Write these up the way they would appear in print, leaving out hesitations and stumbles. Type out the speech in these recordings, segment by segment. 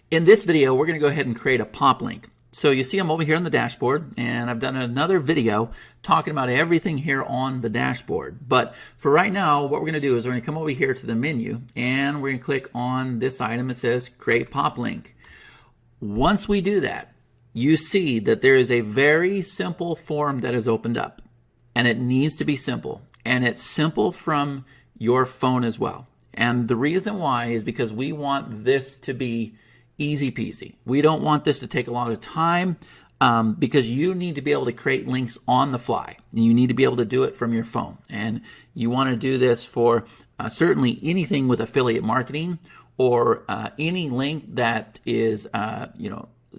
In this video, we're going to go ahead and create a pop link. So you see I'm over here on the dashboard, and I've done another video talking about everything here on the dashboard. But for right now, what we're going to do is we're going to come over here to the menu, and we're going to click on this item that says Create Pop Link. Once we do that, you see that there is a very simple form that is opened up, and it needs to be simple. And it's simple from your phone as well. And the reason why is because we want this to be easy peasy. We don't want this to take a lot of time because you need to be able to create links on the fly. And you need to be able to do it from your phone. And you want to do this for certainly anything with affiliate marketing or any link that is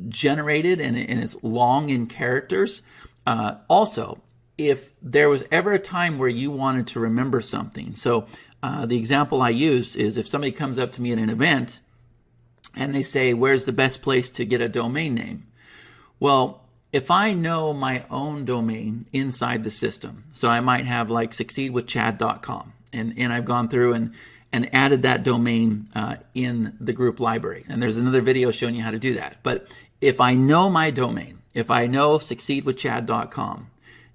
generated and it's long in characters. Also, if there was ever a time where you wanted to remember something. So the example I use is if somebody comes up to me at an event and they say, where's the best place to get a domain name? Well, if I know my own domain inside the system, so I might have like succeedwithchad.com, and I've gone through and added that domain in the group library. And there's another video showing you how to do that. But if I know my domain, if I know succeedwithchad.com,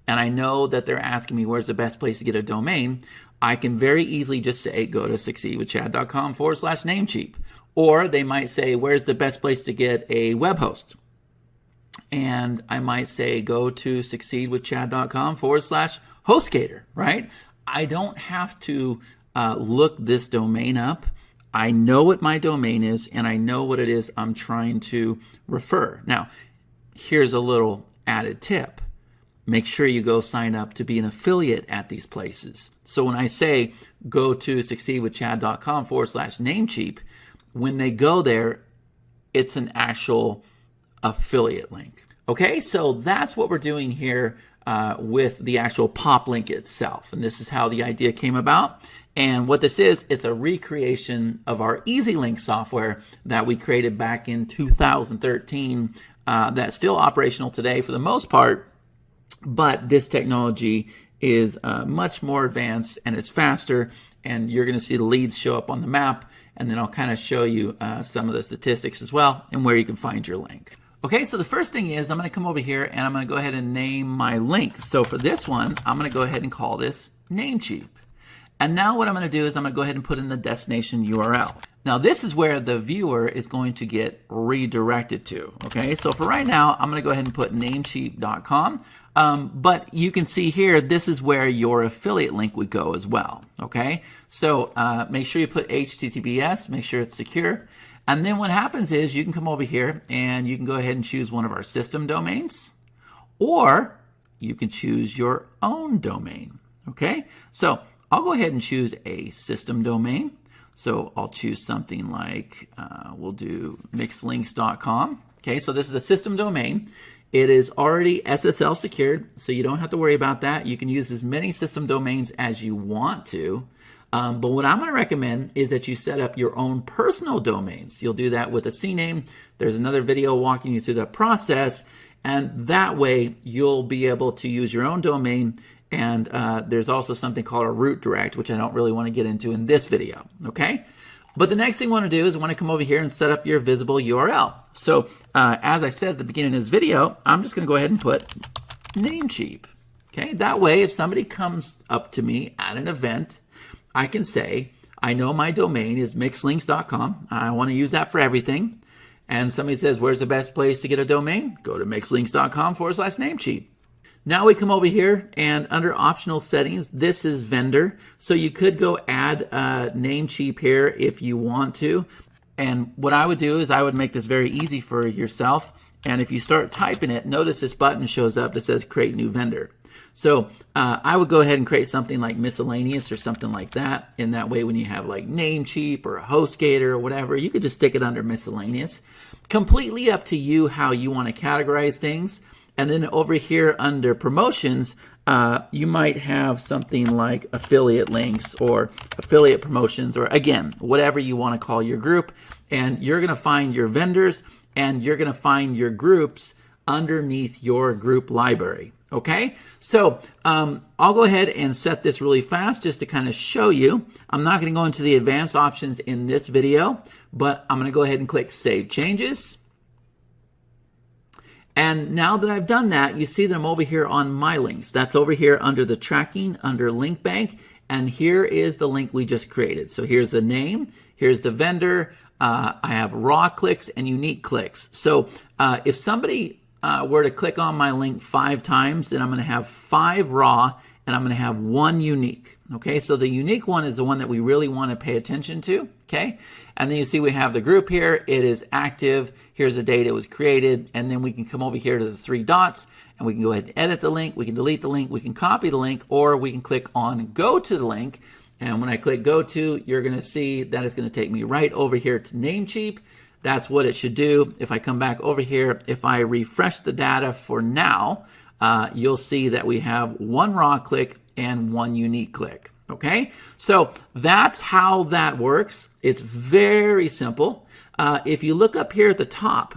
and I know that they're asking me where's the best place to get a domain, I can very easily just say, go to succeedwithchad.com/Namecheap. Or they might say, where's the best place to get a web host? And I might say, go to succeedwithchad.com/HostGator, right? I don't have to look this domain up. I know what my domain is, and I know what it is I'm trying to refer. Now, here's a little added tip. Make sure you go sign up to be an affiliate at these places. So when I say go to succeedwithchad.com/Namecheap, when they go there, it's an actual affiliate link. Okay, so that's what we're doing here with the actual pop link itself. And this is how the idea came about. And what this is, it's a recreation of our EasyLink software that we created back in 2013 that's still operational today for the most part. But this technology is much more advanced and it's faster, and you're going to see the leads show up on the map, and then I'll kind of show you some of the statistics as well and where you can find your link. Okay, so the first thing is I'm going to come over here and I'm going to go ahead and name my link. So for this one, I'm going to go ahead and call this Namecheap. And now what I'm going to do is I'm going to go ahead and put in the destination URL. Now this is where the viewer is going to get redirected to. Okay, so for right now, I'm going to go ahead and put namecheap.com. But you can see here, this is where your affiliate link would go as well. Okay, so make sure you put HTTPS, make sure it's secure. And then what happens is you can come over here and you can go ahead and choose one of our system domains, or you can choose your own domain. Okay, so I'll go ahead and choose a system domain. So I'll choose something like, we'll do mixlinks.com. Okay, so this is a system domain. It is already SSL secured, so you don't have to worry about that. You can use as many system domains as you want to. But what I'm going to recommend is that you set up your own personal domains. You'll do that with a CNAME. There's another video walking you through the process, and that way you'll be able to use your own domain. And there's also something called a root direct, which I don't really want to get into in this video, okay? But the next thing I want to do is I want to come over here and set up your visible URL. So as I said at the beginning of this video, I'm just going to go ahead and put Namecheap, okay? That way, if somebody comes up to me at an event, I can say, I know my domain is mixlinks.com. I want to use that for everything. And somebody says, where's the best place to get a domain? Go to mixlinks.com/Namecheap. Now we come over here and under optional settings, this is vendor. So you could go add Namecheap here if you want to. And what I would do is I would make this very easy for yourself. And if you start typing it, notice this button shows up that says create new vendor. So I would go ahead and create something like miscellaneous or something like that. In that way, when you have like Namecheap or a HostGator or whatever, you could just stick it under miscellaneous. Completely up to you how you want to categorize things. And then over here under promotions, you might have something like affiliate links or affiliate promotions, or again, whatever you want to call your group. And you're going to find your vendors and you're going to find your groups underneath your group library. Okay, so I'll go ahead and set this really fast just to kind of show you. I'm not going to go into the advanced options in this video, but I'm going to go ahead and click Save Changes. And now that I've done that, you see that I'm over here on My Links. That's over here under the tracking, under Link Bank, and here is the link we just created. So here's the name, here's the vendor, I have raw clicks and unique clicks. So if somebody were to click on my link 5 times, then I'm going to have 5 raw and I'm going to have 1 unique. Okay, so the unique one is the one that we really want to pay attention to. Okay, and then you see we have the group here. It is active. Here's the date it was created, and then we can come over here to the 3 dots and we can go ahead and edit the link. We can delete the link. We can copy the link, or we can click on Go to the link. And when I click Go to, you're going to see that it's going to take me right over here to Namecheap. That's what it should do. If I come back over here, if I refresh the data for now, you'll see that we have 1 raw click and 1 unique click. Okay, so that's how that works. It's very simple. If you look up here at the top,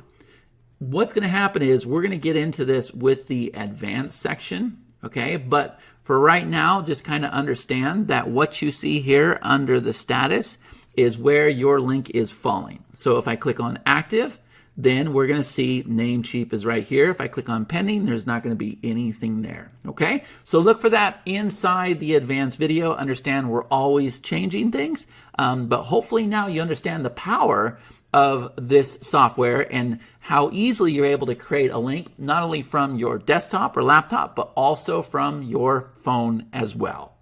what's going to happen is we're going to get into this with the advanced section. Okay, but for right now, just kind of understand that what you see here under the status is where your link is falling. So if I click on active, then we're going to see Namecheap is right here. If I click on pending, there's not going to be anything there. Okay, so look for that inside the advanced video. Understand we're always changing things, but hopefully now you understand the power of this software and how easily you're able to create a link, not only from your desktop or laptop, but also from your phone as well.